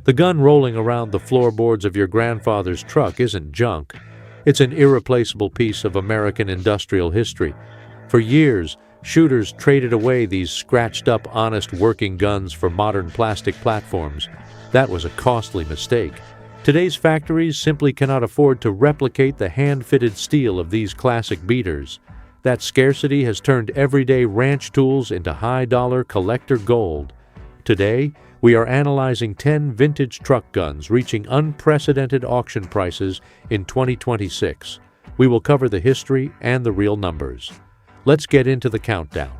The gun rolling around the floorboards of your grandfather's truck isn't junk. It's an irreplaceable piece of American industrial history. For years, shooters traded away these scratched-up, honest working guns for modern plastic platforms. That was a costly mistake. Today's factories simply cannot afford to replicate the hand-fitted steel of these classic beaters. That scarcity has turned everyday ranch tools into high-dollar collector gold. Today, we are analyzing 10 vintage truck guns reaching unprecedented auction prices in 2026. We will cover the history and the real numbers. Let's get into the countdown.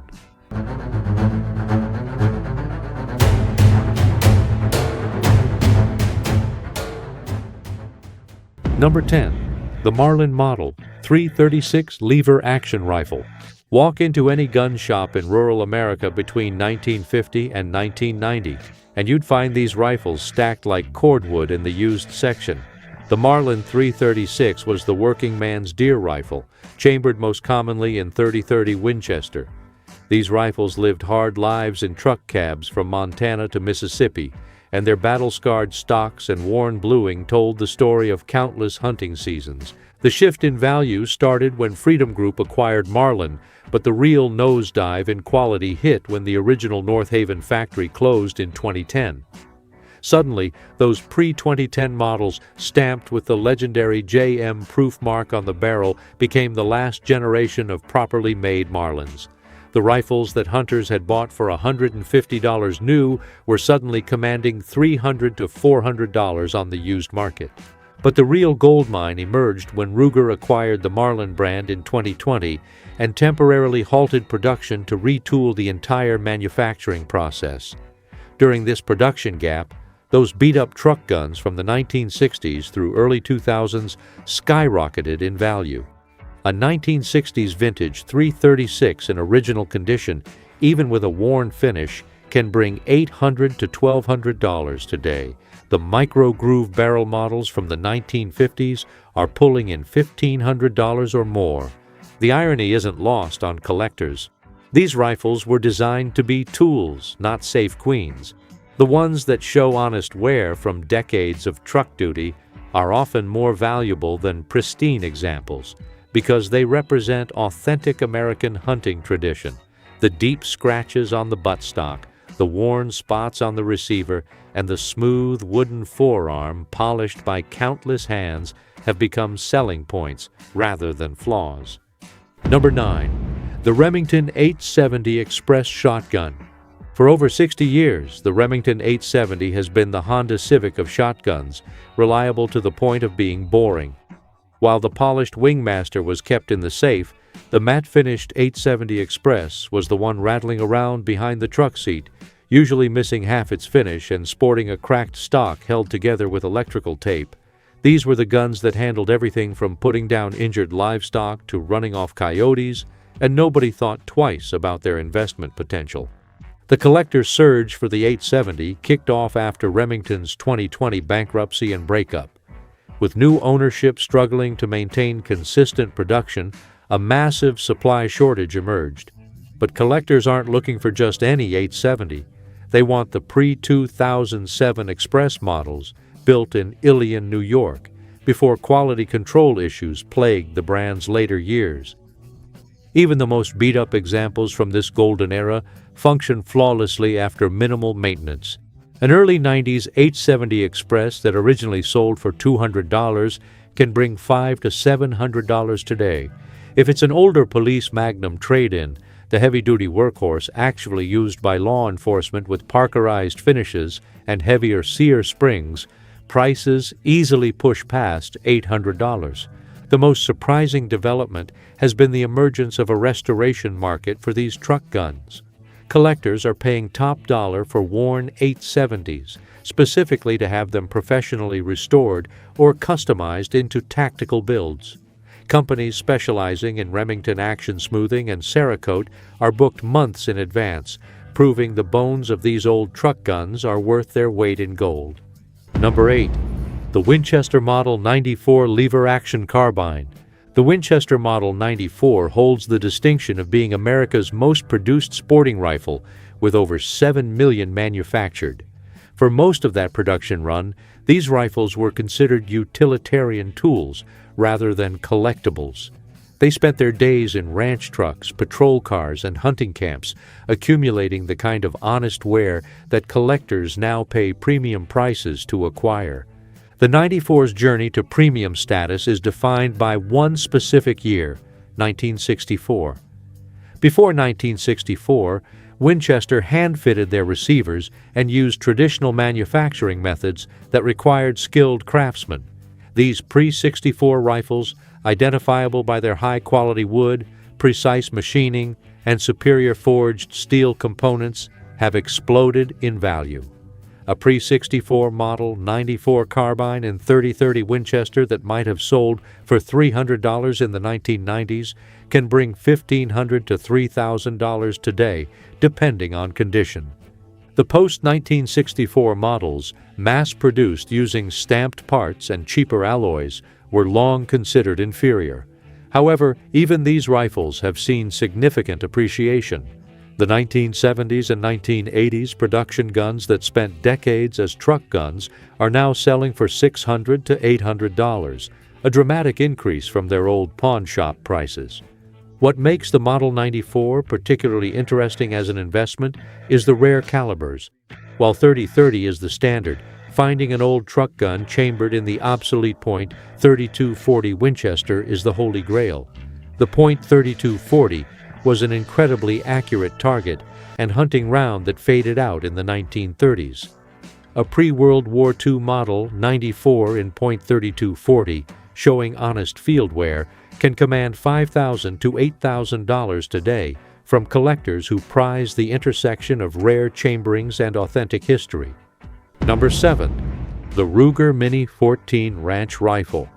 Number 10. The Marlin Model 336 Lever Action Rifle. Walk into any gun shop in rural America between 1950 and 1990, and you'd find these rifles stacked like cordwood in the used section. The Marlin 336 was the working man's deer rifle, chambered most commonly in .30-30 Winchester. These rifles lived hard lives in truck cabs from Montana to Mississippi, and their battle-scarred stocks and worn bluing told the story of countless hunting seasons. The shift in value started when Freedom Group acquired Marlin, but the real nosedive in quality hit when the original North Haven factory closed in 2010. Suddenly, those pre-2010 models, stamped with the legendary JM proof mark on the barrel, became the last generation of properly made Marlins. The rifles that hunters had bought for $150 new were suddenly commanding $300 to $400 on the used market. But the real gold mine emerged when Ruger acquired the Marlin brand in 2020 and temporarily halted production to retool the entire manufacturing process. During this production gap, those beat-up truck guns from the 1960s through early 2000s skyrocketed in value. A 1960s vintage 336 in original condition, even with a worn finish, can bring $800 to $1,200 today. The micro-groove barrel models from the 1950s are pulling in $1,500 or more. The irony isn't lost on collectors. These rifles were designed to be tools, not safe queens. The ones that show honest wear from decades of truck duty are often more valuable than pristine examples because they represent authentic American hunting tradition. The deep scratches on the buttstock, the worn spots on the receiver, and the smooth wooden forearm polished by countless hands have become selling points rather than flaws. Number 9. The Remington 870 Express Shotgun. For over 60 years, the Remington 870 has been the Honda Civic of shotguns, reliable to the point of being boring. While the polished Wingmaster was kept in the safe, the matte-finished 870 Express was the one rattling around behind the truck seat, usually missing half its finish and sporting a cracked stock held together with electrical tape. These were the guns that handled everything from putting down injured livestock to running off coyotes, and nobody thought twice about their investment potential. The collector surge for the 870 kicked off after Remington's 2020 bankruptcy and breakup. With new ownership struggling to maintain consistent production, a massive supply shortage emerged. But collectors aren't looking for just any 870. They want the pre-2007 Express models built in Ilion, New York, before quality control issues plagued the brand's later years. Even the most beat-up examples from this golden era function flawlessly after minimal maintenance. An early 90s 870 Express that originally sold for $200 can bring $500 to $700 today. If it's an older police Magnum trade-in, the heavy-duty workhorse actually used by law enforcement with Parkerized finishes and heavier sear springs, prices easily push past $800. The most surprising development has been the emergence of a restoration market for these truck guns. Collectors are paying top dollar for worn 870s, specifically to have them professionally restored or customized into tactical builds. Companies specializing in Remington action smoothing and Cerakote are booked months in advance, proving the bones of these old truck guns are worth their weight in gold. Number 8. The Winchester Model 94 Lever Action Carbine. The Winchester Model 94 holds the distinction of being America's most produced sporting rifle, with over 7 million manufactured. For most of that production run, these rifles were considered utilitarian tools rather than collectibles. They spent their days in ranch trucks, patrol cars, and hunting camps, accumulating the kind of honest wear that collectors now pay premium prices to acquire. The 94's journey to premium status is defined by one specific year, 1964. Before 1964, Winchester hand-fitted their receivers and used traditional manufacturing methods that required skilled craftsmen. These pre-64 rifles, identifiable by their high-quality wood, precise machining, and superior forged steel components, have exploded in value. A pre-64 model 94 carbine and 30-30 Winchester that might have sold for $300 in the 1990s can bring $1,500 to $3,000 today, depending on condition. The post-1964 models, mass-produced using stamped parts and cheaper alloys, were long considered inferior. However, even these rifles have seen significant appreciation. The 1970s and 1980s production guns that spent decades as truck guns are now selling for $600 to $800, a dramatic increase from their old pawn shop prices. What makes the Model 94 particularly interesting as an investment is the rare calibers. While .30-30 is the standard, finding an old truck gun chambered in the obsolete point .32-40 Winchester is the holy grail. The point .32-40 was an incredibly accurate target and hunting round that faded out in the 1930s. A pre-World War II Model 94 in point .32-40, showing honest field wear, can command $5,000 to $8,000 today from collectors who prize the intersection of rare chamberings and authentic history. Number 7. The Ruger Mini 14 Ranch Rifle.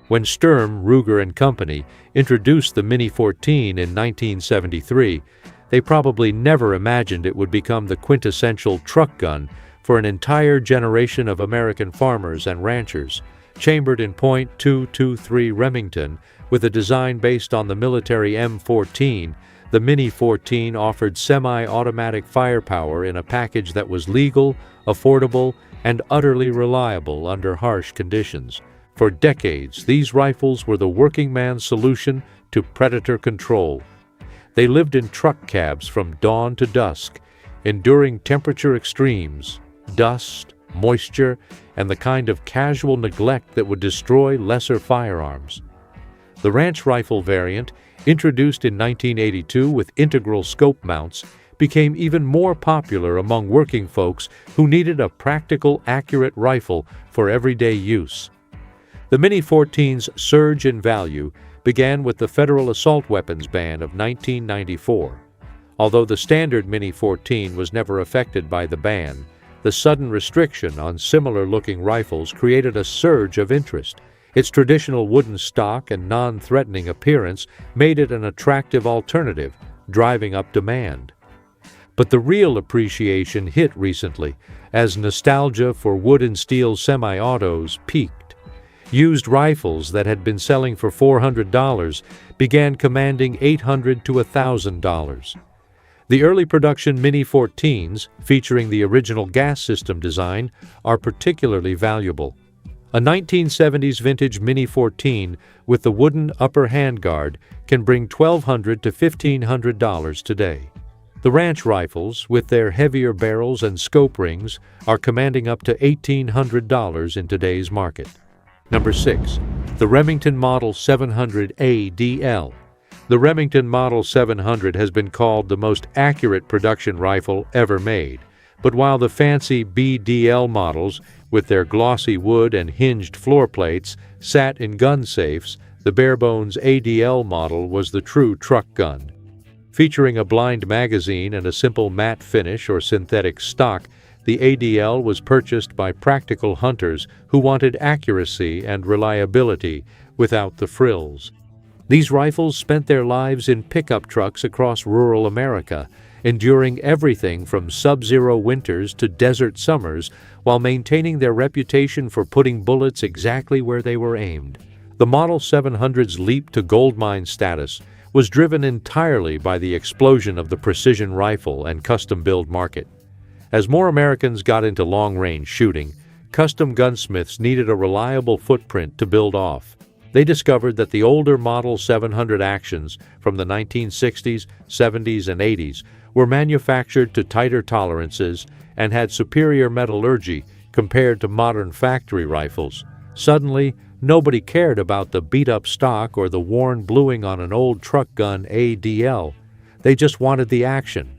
When Sturm, Ruger & Company introduced the Mini 14 in 1973, they probably never imagined it would become the quintessential truck gun for an entire generation of American farmers and ranchers. Chambered in .223 Remington, with a design based on the military M14, the Mini 14 offered semi-automatic firepower in a package that was legal, affordable, and utterly reliable under harsh conditions. For decades, these rifles were the working man's solution to predator control. They lived in truck cabs from dawn to dusk, enduring temperature extremes, dust, moisture, and the kind of casual neglect that would destroy lesser firearms. The ranch rifle variant, introduced in 1982 with integral scope mounts, became even more popular among working folks who needed a practical, accurate rifle for everyday use. The Mini 14's surge in value began with the federal assault weapons ban of 1994. Although the standard Mini 14 was never affected by the ban, the sudden restriction on similar-looking rifles created a surge of interest. Its traditional wooden stock and non-threatening appearance made it an attractive alternative, driving up demand. But the real appreciation hit recently, as nostalgia for wood and steel semi-autos peaked. Used rifles that had been selling for $400 began commanding $800 to $1,000. The early production Mini 14s, featuring the original gas system design, are particularly valuable. A 1970s vintage Mini 14 with the wooden upper handguard can bring $1,200 to $1,500 today. The ranch rifles, with their heavier barrels and scope rings, are commanding up to $1,800 in today's market. Number 6. The Remington Model 700 ADL. The Remington Model 700 has been called the most accurate production rifle ever made. But while the fancy BDL models, with their glossy wood and hinged floor plates, sat in gun safes, the bare-bones ADL model was the true truck gun. Featuring a blind magazine and a simple matte finish or synthetic stock, the ADL was purchased by practical hunters who wanted accuracy and reliability without the frills. These rifles spent their lives in pickup trucks across rural America, enduring everything from sub-zero winters to desert summers while maintaining their reputation for putting bullets exactly where they were aimed. The Model 700's leap to goldmine status was driven entirely by the explosion of the precision rifle and custom-build market. As more Americans got into long-range shooting, custom gunsmiths needed a reliable footprint to build off. They discovered that the older Model 700 actions from the 1960s, 70s, and 80s were manufactured to tighter tolerances and had superior metallurgy compared to modern factory rifles. Suddenly, nobody cared about the beat-up stock or the worn bluing on an old truck gun ADL. They just wanted the action.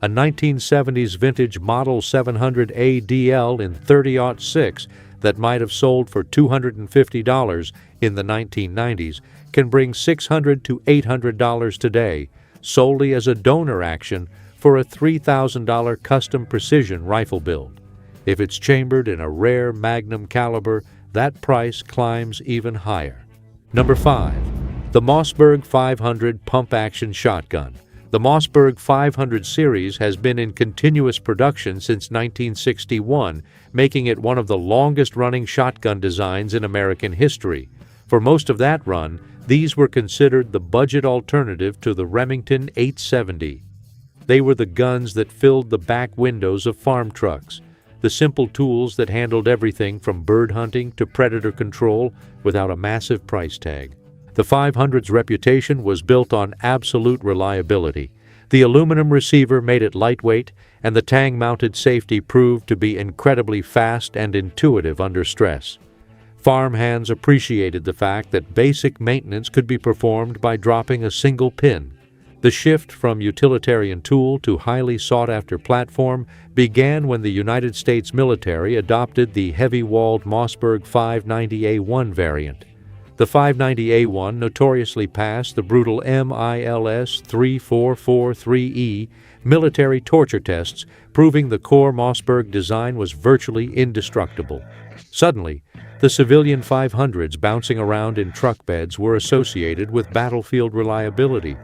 A 1970s vintage Model 700 ADL in 30-06 that might have sold for $250 in the 1990s can bring $600 to $800 today, solely as a donor action for a $3,000 custom precision rifle build. If it's chambered in a rare Magnum caliber, that price climbs even higher. Number 5. The Mossberg 500 Pump-Action Shotgun. The Mossberg 500 series has been in continuous production since 1961, making it one of the longest-running shotgun designs in American history. For most of that run, these were considered the budget alternative to the Remington 870. They were the guns that filled the back windows of farm trucks, the simple tools that handled everything from bird hunting to predator control without a massive price tag. The 500's reputation was built on absolute reliability. The aluminum receiver made it lightweight, and the tang-mounted safety proved to be incredibly fast and intuitive under stress. Farm hands appreciated the fact that basic maintenance could be performed by dropping a single pin. The shift from utilitarian tool to highly sought-after platform began when the United States military adopted the heavy-walled Mossberg 590A1 variant. The 590A1 notoriously passed the brutal MILS 3443E military torture tests, proving the core Mossberg design was virtually indestructible. Suddenly, the civilian 500s bouncing around in truck beds were associated with battlefield reliability.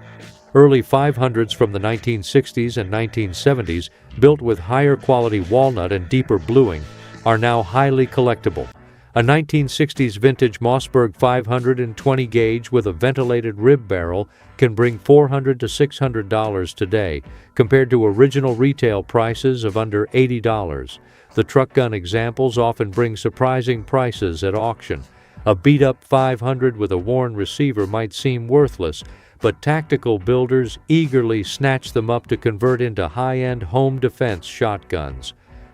Early 500s from the 1960s and 1970s, built with higher quality walnut and deeper bluing, are now highly collectible. A 1960s vintage Mossberg 520 gauge with a ventilated rib barrel can bring $400 to $600 today, compared to original retail prices of under $80. The truck gun examples often bring surprising prices at auction. A beat-up 500 with a worn receiver might seem worthless, but tactical builders eagerly snatch them up to convert into high-end home defense shotguns.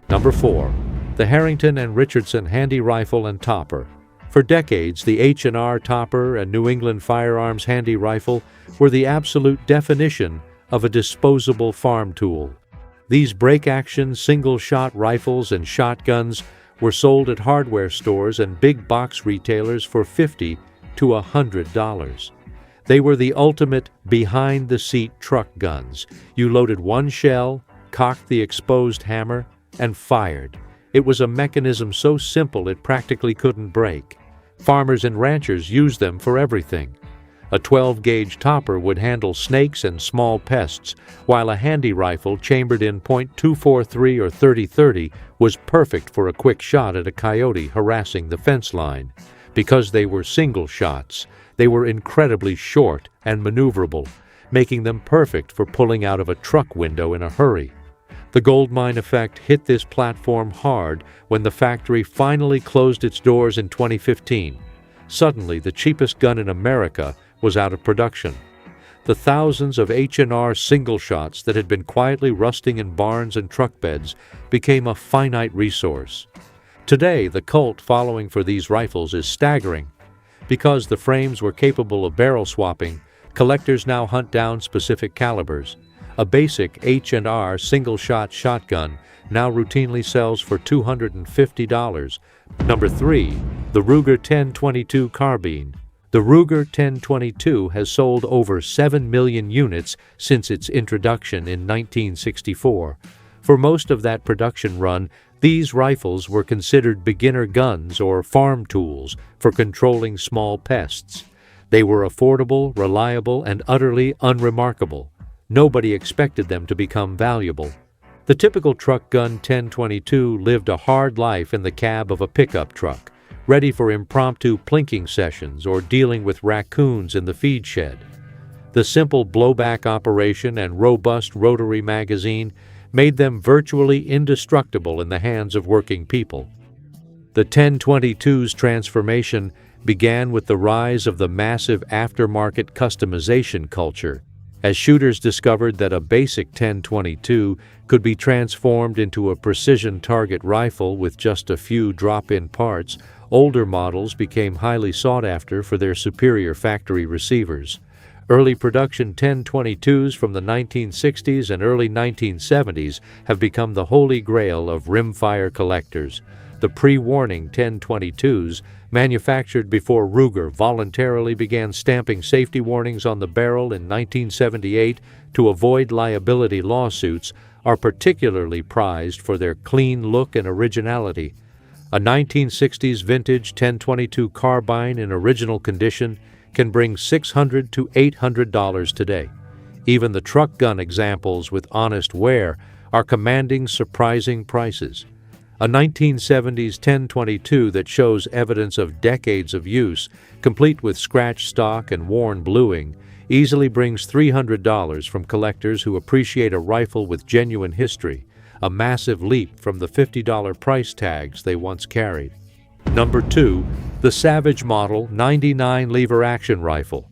Number 4. The Harrington and Richardson Handi-Rifle and Topper. For decades, the H&R Topper and New England Firearms Handi-Rifle were the absolute definition of a disposable farm tool. These break-action, single-shot rifles and shotguns were sold at hardware stores and big box retailers for $50 to $100. They were the ultimate behind-the-seat truck guns. You loaded one shell, cocked the exposed hammer, and fired. It was a mechanism so simple it practically couldn't break. Farmers and ranchers used them for everything. A 12-gauge topper would handle snakes and small pests, while a Handi rifle chambered in .243 or 30-30 was perfect for a quick shot at a coyote harassing the fence line. Because they were single shots, they were incredibly short and maneuverable, making them perfect for pulling out of a truck window in a hurry. The goldmine effect hit this platform hard when the factory finally closed its doors in 2015. Suddenly, the cheapest gun in America was out of production. The thousands of H&R single shots that had been quietly rusting in barns and truck beds became a finite resource. Today, the cult following for these rifles is staggering. Because the frames were capable of barrel swapping, collectors now hunt down specific calibers. A basic H&R single-shot shotgun now routinely sells for $250. Number 3. The Ruger 1022 Carbine. The Ruger 1022 has sold over 7 million units since its introduction in 1964. For most of that production run, these rifles were considered beginner guns or farm tools for controlling small pests. They were affordable, reliable, and utterly unremarkable. Nobody expected them to become valuable. The typical truck gun 1022 lived a hard life in the cab of a pickup truck, ready for impromptu plinking sessions or dealing with raccoons in the feed shed. The simple blowback operation and robust rotary magazine made them virtually indestructible in the hands of working people. The 10/22's transformation began with the rise of the massive aftermarket customization culture, as shooters discovered that a basic 10/22 could be transformed into a precision target rifle with just a few drop-in parts. Older models became highly sought after for their superior factory receivers. Early production 10/22s from the 1960s and early 1970s have become the holy grail of rimfire collectors. The pre-warning 10/22s, manufactured before Ruger voluntarily began stamping safety warnings on the barrel in 1978 to avoid liability lawsuits, are particularly prized for their clean look and originality. A 1960s vintage 10/22 carbine in original condition can bring $600 to $800 today. Even the truck gun examples with honest wear are commanding surprising prices. A 1970s 10/22 that shows evidence of decades of use, complete with scratch stock and worn bluing, easily brings $300 from collectors who appreciate a rifle with genuine history, a massive leap from the $50 price tags they once carried. Number 2. The Savage Model 99 Lever Action Rifle.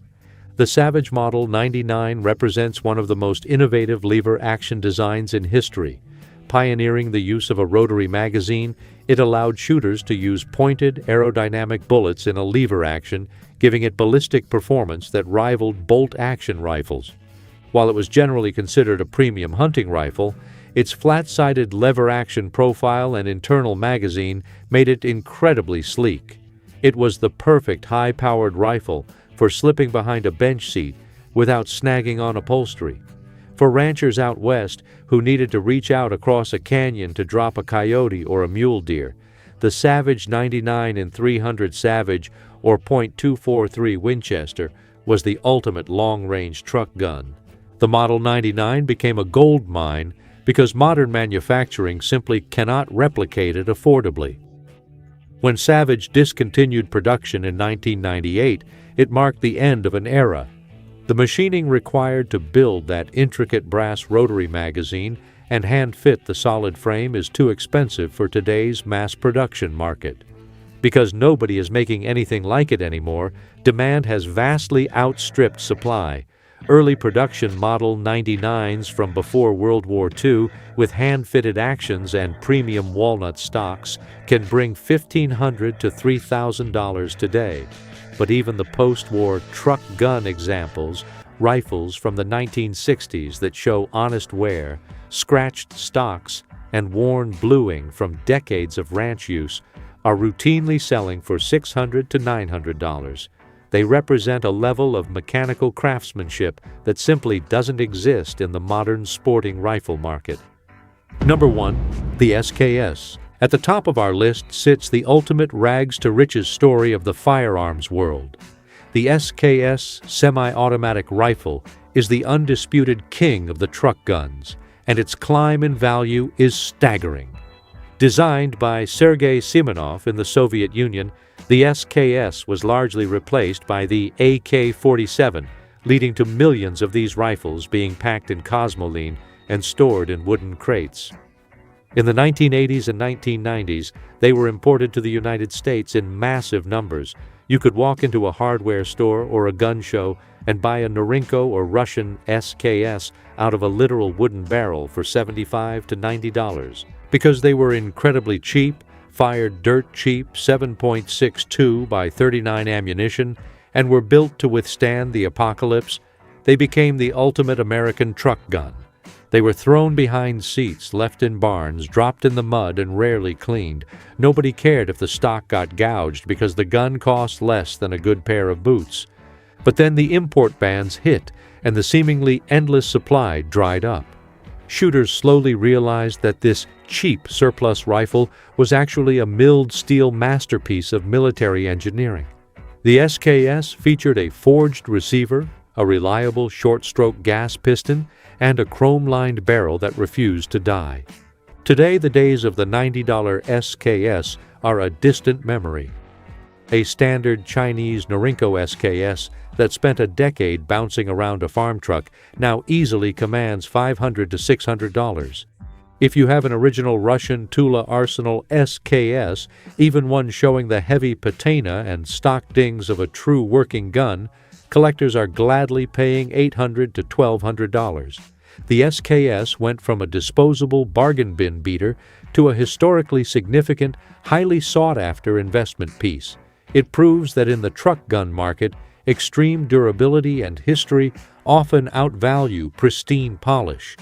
The Savage Model 99 represents one of the most innovative lever action designs in history. Pioneering the use of a rotary magazine, it allowed shooters to use pointed, aerodynamic bullets in a lever action, giving it ballistic performance that rivaled bolt-action rifles. While it was generally considered a premium hunting rifle, its flat-sided lever-action profile and internal magazine made it incredibly sleek. It was the perfect high-powered rifle for slipping behind a bench seat without snagging on upholstery. For ranchers out west who needed to reach out across a canyon to drop a coyote or a mule deer, the Savage 99 in 300 Savage or .243 Winchester was the ultimate long-range truck gun. The Model 99 became a gold mine because modern manufacturing simply cannot replicate it affordably. When Savage discontinued production in 1998, it marked the end of an era. The machining required to build that intricate brass rotary magazine and hand-fit the solid frame is too expensive for today's mass production market. Because nobody is making anything like it anymore, demand has vastly outstripped supply. Early production Model 99s from before World War II with hand-fitted actions and premium walnut stocks can bring $1,500 to $3,000 today. But even the post-war truck gun examples, rifles from the 1960s that show honest wear, scratched stocks, and worn bluing from decades of ranch use, are routinely selling for $600 to $900. They represent a level of mechanical craftsmanship that simply doesn't exist in the modern sporting rifle market. Number 1. The SKS. At the top of our list sits the ultimate rags-to-riches story of the firearms world. The SKS semi-automatic rifle is the undisputed king of the truck guns, and its climb in value is staggering. Designed by Sergei Simonov in the Soviet Union, the SKS was largely replaced by the AK-47, leading to millions of these rifles being packed in cosmoline and stored in wooden crates. In the 1980s and 1990s, they were imported to the United States in massive numbers. You could walk into a hardware store or a gun show and buy a Norinco or Russian SKS out of a literal wooden barrel for $75 to $90. Because they were incredibly cheap, fired dirt cheap 7.62 by 39 ammunition, and were built to withstand the apocalypse, they became the ultimate American truck gun. They were thrown behind seats, left in barns, dropped in the mud, and rarely cleaned. Nobody cared if the stock got gouged because the gun cost less than a good pair of boots. But then the import bans hit, and the seemingly endless supply dried up. Shooters slowly realized that this cheap surplus rifle was actually a milled steel masterpiece of military engineering. The SKS featured a forged receiver, a reliable short-stroke gas piston, and a chrome-lined barrel that refused to die. Today, the days of the $90 SKS are a distant memory. A standard Chinese Norinco SKS that spent a decade bouncing around a farm truck now easily commands $500 to $600. If you have an original Russian Tula Arsenal SKS, even one showing the heavy patina and stock dings of a true working gun, collectors are gladly paying $800 to $1,200. The SKS went from a disposable bargain bin beater to a historically significant, highly sought-after investment piece. It proves that in the truck gun market, extreme durability and history often outvalue pristine polish.